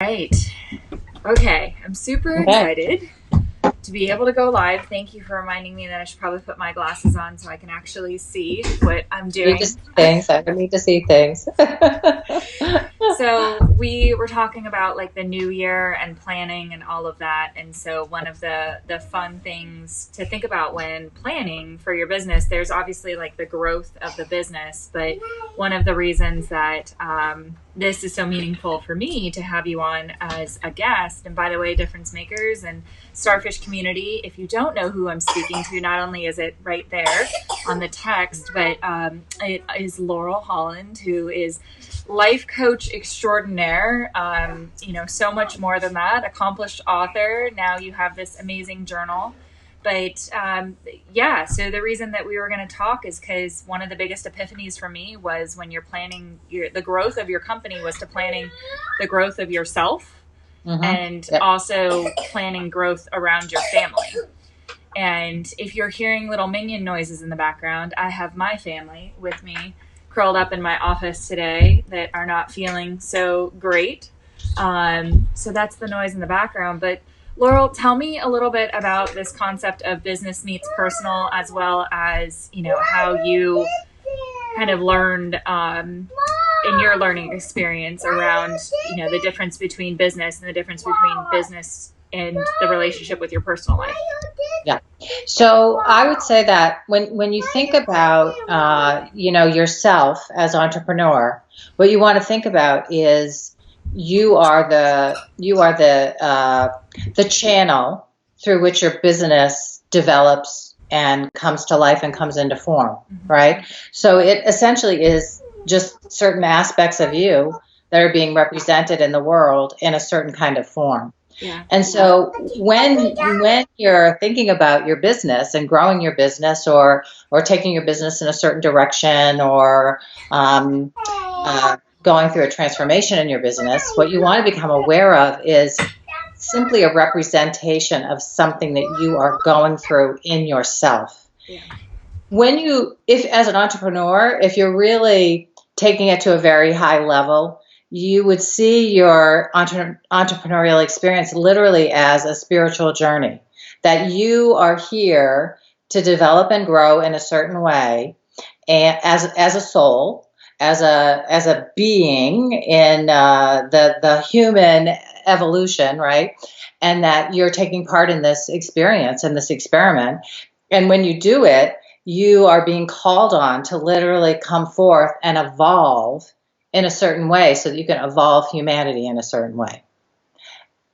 right. Okay. I'm super excited to be able to go live. Thank you for reminding me that I should probably put my glasses on so I can actually see what I'm doing. Need to see things. I need to see things. So we were talking about like the new year and planning and all of that. And so one of the fun things to think about when planning for your business, there's obviously like the growth of the business. But one of the reasons that this is so meaningful for me to have you on as a guest, and by the way, difference makers and Starfish community, if you don't know who I'm speaking to, not only is it right there on the text, but it is Laurel Holland, who is life coach extraordinaire, so much more than that, accomplished author. Now you have this amazing journal. But so the reason that we were going to talk is because one of the biggest epiphanies for me was when you're planning the growth of your company was to planning the growth of yourself and also planning growth around your family. And if you're hearing little minion noises in the background, I have my family with me curled up in my office today that are not feeling so great. So that's the noise in the background. But Laurel, tell me a little bit about this concept of business meets personal, as well as, how you kind of learned in your learning experience around, the difference between business and the difference between business and the relationship with your personal life. Yeah. So I would say that when you think about, yourself as entrepreneur, what you want to think about is you are the channel through which your business develops and comes to life and comes into form, right? So it essentially is just certain aspects of you that are being represented in the world in a certain kind of form. Yeah. And so when you're thinking about your business and growing your business or taking your business in a certain direction or going through a transformation in your business, what you want to become aware of is simply a representation of something that you are going through in yourself. Yeah. If as an entrepreneur, if you're really taking it to a very high level, you would see your entrepreneurial experience literally as a spiritual journey, that you are here to develop and grow in a certain way, and as a soul, as a being in the human evolution, right? And that you're taking part in this experience and this experiment. And when you do it, you are being called on to literally come forth and evolve in a certain way so that you can evolve humanity in a certain way.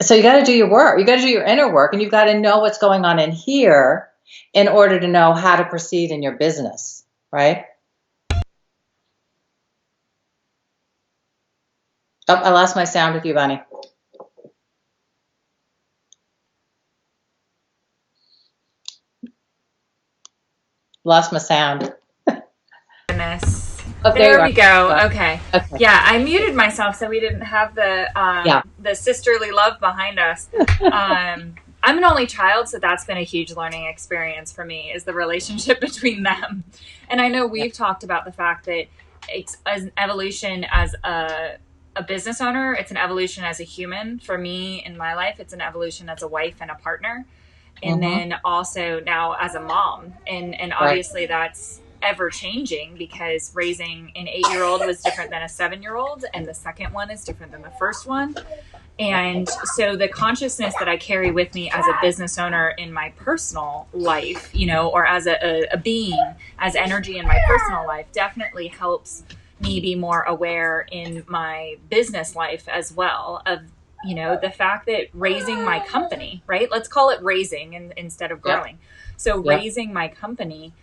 So you got to do your work. You got to do your inner work, and you've got to know what's going on in here in order to know how to proceed in your business, right? Oh, I lost my sound with you, Bunny. Lost my sound. Goodness. Oh, there we go. Okay. Yeah, I muted myself so we didn't have the sisterly love behind us. I'm an only child, so that's been a huge learning experience for me, is the relationship between them. And I know we've talked about the fact that it's an evolution as a business owner. It's an evolution as a human. For me, in my life, it's an evolution as a wife and a partner. And then also now as a mom. And obviously that's ever changing, because raising an 8-year-old was different than a 7-year-old, and the second one is different than the first one. And so the consciousness that I carry with me as a business owner in my personal life, or as a being, as energy in my personal life, definitely helps me be more aware in my business life as well of, the fact that raising my company, right? Let's call it raising instead of growing. So raising my company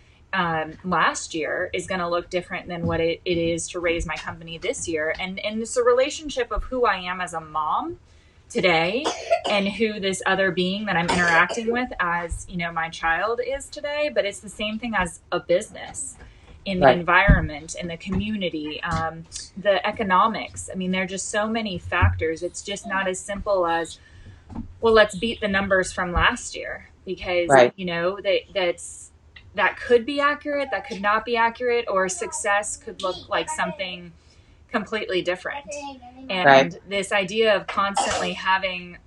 last year is going to look different than what it is to raise my company this year. And it's a relationship of who I am as a mom today and who this other being that I'm interacting with as, my child is today. But it's the same thing as a business, in the environment, in the community, the economics. I mean, there are just so many factors. It's just not as simple as, well, let's beat the numbers from last year, because, that could be accurate, that could not be accurate, or success could look like something completely different. And this idea of constantly having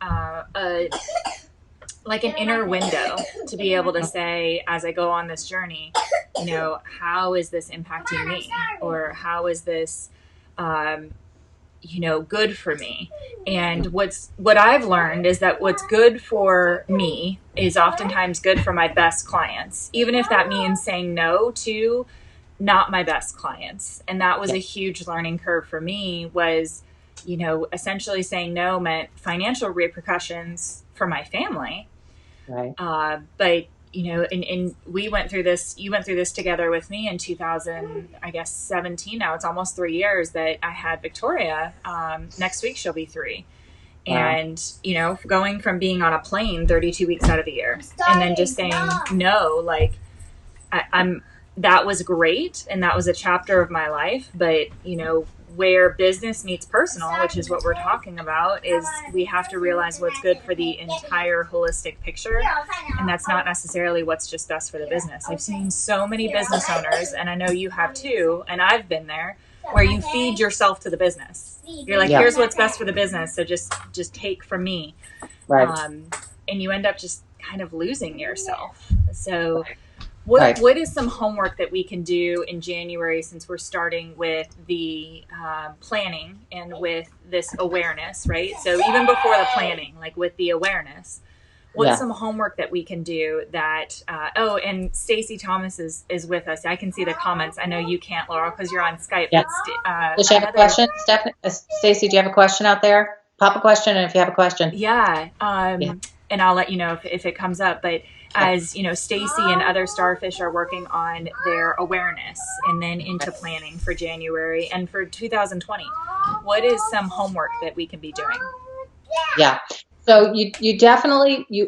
like an inner window to be able to say, as I go on this journey, you know, how is this impacting me? Or how is this, you know, good for me? And what I've learned is that what's good for me is oftentimes good for my best clients, even if that means saying no to not my best clients. And that was a huge learning curve for me, was, you know, essentially saying no meant financial repercussions for my family. Right. But, you know, and we went through this, you went through this together with me in 2017. Now it's almost 3 years that I had Victoria. Next week she'll be 3. Wow. And, you know, going from being on a plane 32 weeks out of the year and then just saying no, like that was great. And that was a chapter of my life. But, you know, where business meets personal, which is what we're talking about, is we have to realize what's good for the entire holistic picture. And that's not necessarily what's just best for the business. I've seen so many business owners, and I know you have too, and I've been there, where you feed yourself to the business. You're like, here's what's best for the business, so just take from me. Right. And you end up just kind of losing yourself. So what is some homework that we can do in January, since we're starting with the planning and with this awareness, right? So even before the planning, like with the awareness, what's some homework that we can do that, and Stacey Thomas is with us. I can see the comments. I know you can't, Laurel, because you're on Skype. Yeah. Does she have a question? Stacey, do you have a question out there? Pop a question, and if you have a question. Yeah. And I'll let you know if it comes up. But as you know, Stacey and other starfish are working on their awareness and then into planning for January and for 2020. What is some homework that we can be doing? Yeah. So you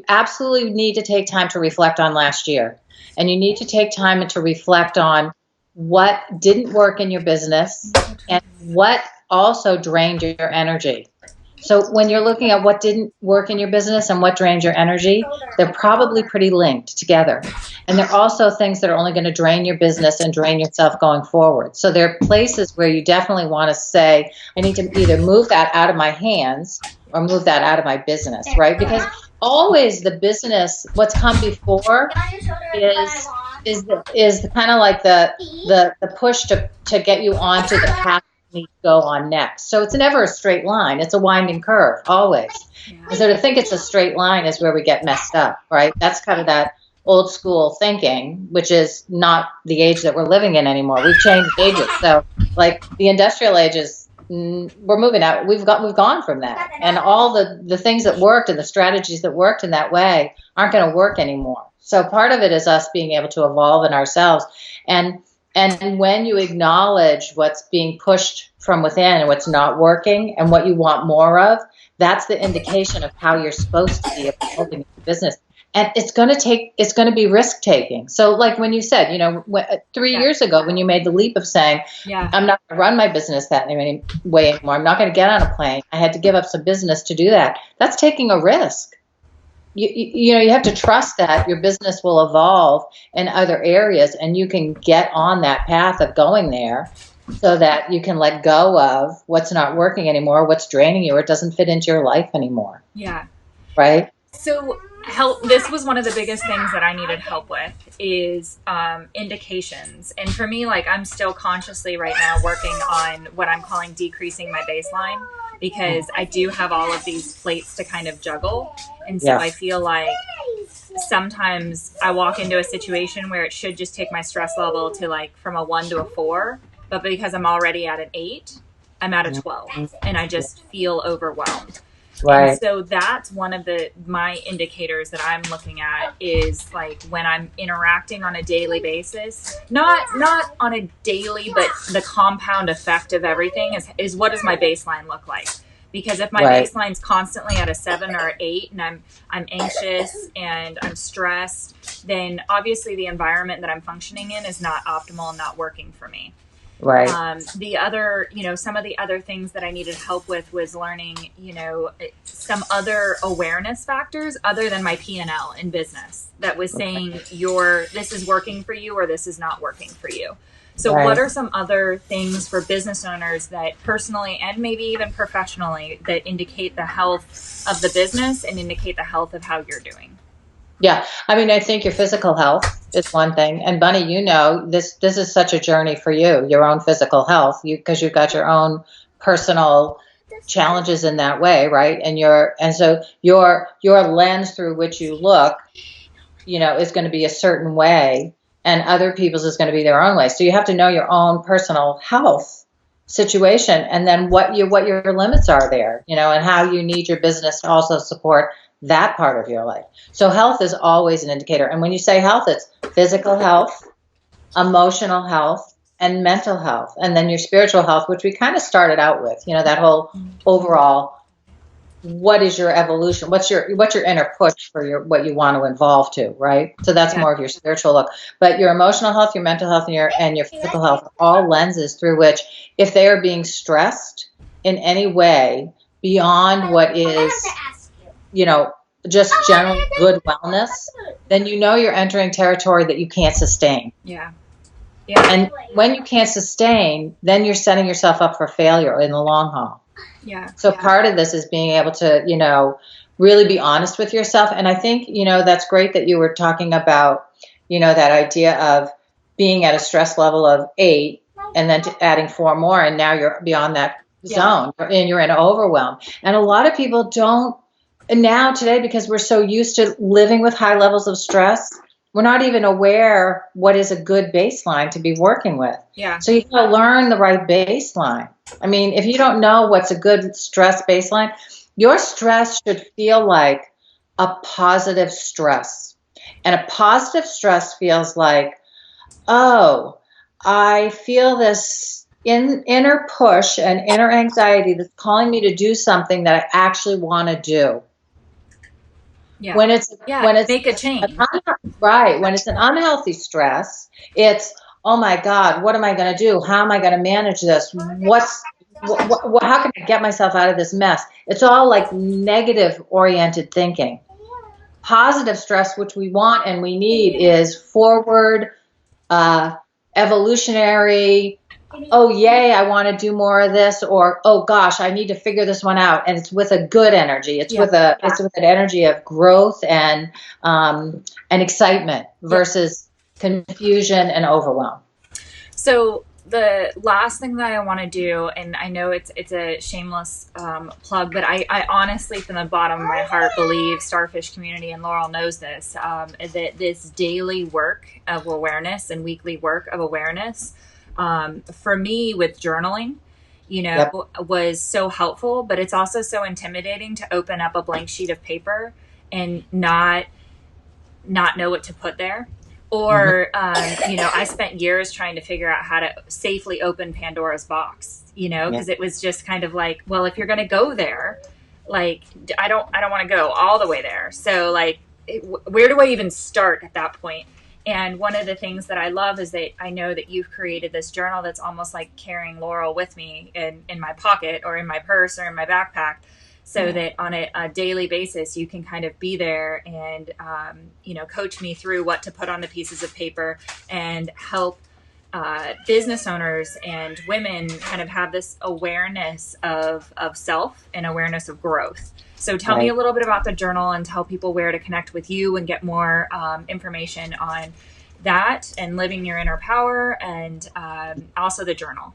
absolutely need to take time to reflect on last year. And you need to take time to reflect on what didn't work in your business and what also drained your energy. So when you're looking at what didn't work in your business and what drained your energy, they're probably pretty linked together. And they're also things that are only going to drain your business and drain yourself going forward. So there are places where you definitely want to say, I need to either move that out of my hands or move that out of my business, right? Because always the business, what's come before is kind of like the push to get you onto the path need to go on next. So it's never a straight line. It's a winding curve, always. Yeah. So to think it's a straight line is where we get messed up, right? That's kind of that old school thinking, which is not the age that we're living in anymore. We've changed ages. So like the industrial ages, we're moving out. We've gone from that. And all the things that worked and the strategies that worked in that way aren't going to work anymore. So part of it is us being able to evolve in ourselves. And when you acknowledge what's being pushed from within and what's not working and what you want more of, that's the indication of how you're supposed to be evolving your business. And it's going to be risk taking. So like when you said, you know, 3 years ago, when you made the leap of saying, I'm not going to run my business that way anymore. I'm not going to get on a plane. I had to give up some business to do that. That's taking a risk. You have to trust that your business will evolve in other areas and you can get on that path of going there so that you can let go of what's not working anymore, what's draining you, or it doesn't fit into your life anymore. Yeah. Right? So this was one of the biggest things that I needed help with is indications. And for me, like I'm still consciously right now working on what I'm calling decreasing my baseline, because I do have all of these plates to kind of juggle. And so I feel like sometimes I walk into a situation where it should just take my stress level to like from a 1 to a 4. But because I'm already at an 8, I'm at a 12 and I just feel overwhelmed. Right. And so that's one of my indicators that I'm looking at is like when I'm interacting on a daily basis, not on a daily, but the compound effect of everything is what does my baseline look like? Because if my baseline's constantly at a 7 or 8 and I'm anxious and I'm stressed, then obviously the environment that I'm functioning in is not optimal and not working for me. Right. The other, some of the other things that I needed help with was learning, some other awareness factors other than my P&L in business that was saying this is working for you or this is not working for you. So what are some other things for business owners that personally and maybe even professionally that indicate the health of the business and indicate the health of how you're doing? Yeah. I mean, I think your physical health is one thing. And Bunny, you know, this is such a journey for you, your own physical health, because you've got your own personal challenges in that way, right? And so your lens through which you look, you know, is going to be a certain way, and other people's is going to be their own way. So you have to know your own personal health situation, and then what your limits are there, you know, and how you need your business to also support that part of your life. So health is always an indicator. And when you say health, it's physical health, emotional health, and mental health. And then your spiritual health, which we kind of started out with, you know, that whole overall, what is your evolution? What's your inner push for what you want to evolve to, right? So that's more of your spiritual look. But your emotional health, your mental health, and your physical health are all lenses through which, if they are being stressed in any way beyond what is, you know, just general good wellness, then you know you're entering territory that you can't sustain. Yeah. And when you can't sustain, then you're setting yourself up for failure in the long haul. Yeah. So part of this is being able to, you know, really be honest with yourself. And I think, you know, that's great that you were talking about, you know, that idea of being at a stress level of 8 and then adding 4 more. And now you're beyond that zone and you're in overwhelm. And a lot of people don't now today, because we're so used to living with high levels of stress, we're not even aware what is a good baseline to be working with. Yeah. So you got to learn the right baseline. I mean, if you don't know what's a good stress baseline, your stress should feel like a positive stress. And a positive stress feels like, oh, I feel this inner push and inner anxiety that's calling me to do something that I actually want to do. Yeah. When it's make a change. Right. When it's an unhealthy stress, it's, oh my God, what am I going to do? How am I going to manage this? How can I get myself out of this mess? It's all like negative oriented thinking. Positive stress, which we want and we need, is forward, evolutionary. Oh, yay, I want to do more of this, or, oh gosh, I need to figure this one out. And it's with a good energy. It's with an energy of growth and excitement versus confusion and overwhelm. So the last thing that I want to do, and I know it's a shameless plug, but I honestly, from the bottom of my heart, believe Starfish Community, and Laurel knows this, that this daily work of awareness and weekly work of awareness, for me with journaling, you know, was so helpful, but it's also so intimidating to open up a blank sheet of paper and not know what to put there. Or, you know, I spent years trying to figure out how to safely open Pandora's box, you know, because it was just kind of like, well, if you're going to go there, like, I don't want to go all the way there. So like, where do I even start at that point? And one of the things that I love is that I know that you've created this journal that's almost like carrying Laurel with me in my pocket or in my purse or in my backpack, so that on a daily basis, you can kind of be there and, you know, coach me through what to put on the pieces of paper and help business owners and women kind of have this awareness of self and awareness of growth. So tell me a little bit about the journal and tell people where to connect with you and get more information on that and living your inner power, and also the journal.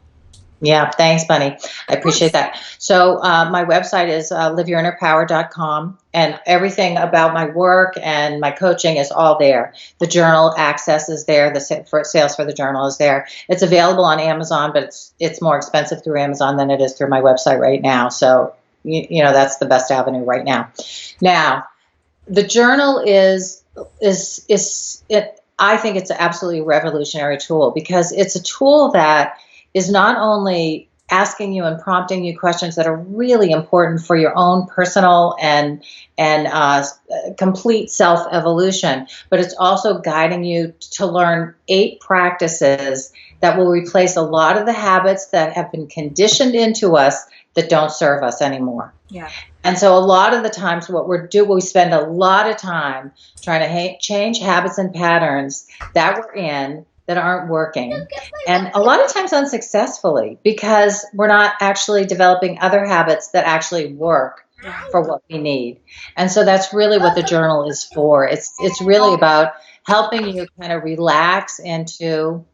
Yeah, thanks, Bunny. I appreciate that. So my website is liveyourinnerpower.com, and everything about my work and my coaching is all there. The journal access is there. The sales for the journal is there. It's available on Amazon, but it's more expensive through Amazon than it is through my website right now. So you know, that's the best avenue right now. Now, the journal is I think it's an absolutely revolutionary tool, because it's a tool that is not only asking you and prompting you questions that are really important for your own personal and complete self-evolution, but it's also guiding you to learn 8 practices that will replace a lot of the habits that have been conditioned into us that don't serve us anymore. Yeah. And so a lot of the times we spend a lot of time trying to change habits and patterns that we're in that aren't working. And a lot of times unsuccessfully, because we're not actually developing other habits that actually work for what we need. And so that's really what the journal is for. It's really about helping you kind of relax into,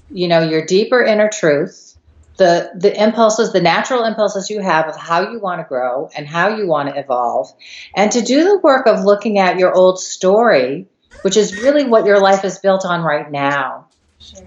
your deeper inner truth, the impulses, the natural impulses you have of how you want to grow and how you want to evolve, and to do the work of looking at your old story, which is really what your life is built on right now. Sure.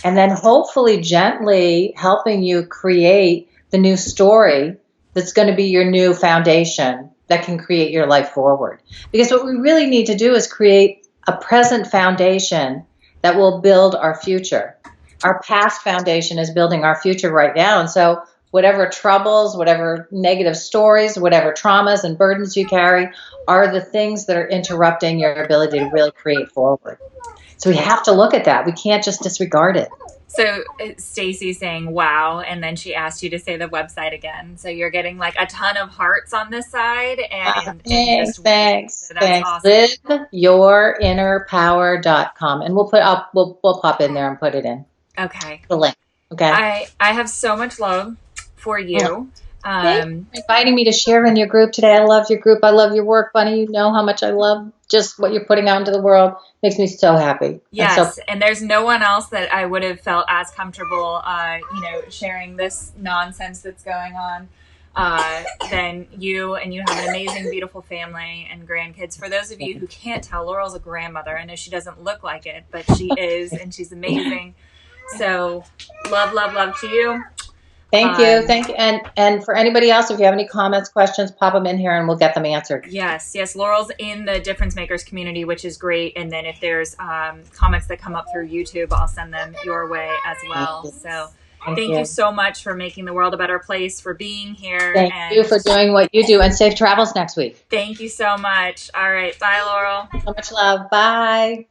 And then hopefully gently helping you create the new story that's going to be your new foundation that can create your life forward. Because what we really need to do is create a present foundation that will build our future. Our past foundation is building our future right now. And so whatever troubles, whatever negative stories, whatever traumas and burdens you carry are the things that are interrupting your ability to really create forward. So we have to look at that. We can't just disregard it. So Stacy's saying, wow. And then she asked you to say the website again. So you're getting like a ton of hearts on this side. And thanks. So that's awesome. LiveYourInnerPower.com. And we'll pop in there and put it in. Okay. The link. Okay. I have so much love for you. Thanks for inviting me to share in your group today. I love your group. I love your work, Bunny. You know how much I love just what you're putting out into the world. Makes me so happy. Yes, and there's no one else that I would have felt as comfortable, sharing this nonsense that's going on than you. And you have an amazing, beautiful family and grandkids. For those of you who can't tell, Laurel's a grandmother. I know she doesn't look like it, but she is, and she's amazing. So love, love, love to you. Thank you. And for anybody else, if you have any comments, questions, pop them in here and we'll get them answered. Yes. Laurel's in the Difference Makers community, which is great. And then if there's comments that come up through YouTube, I'll send them your way as well. So thank you so much for making the world a better place, for being here. Thank you for doing what you do, and safe travels next week. Thank you so much. All right. Bye, Laurel. So much love. Bye.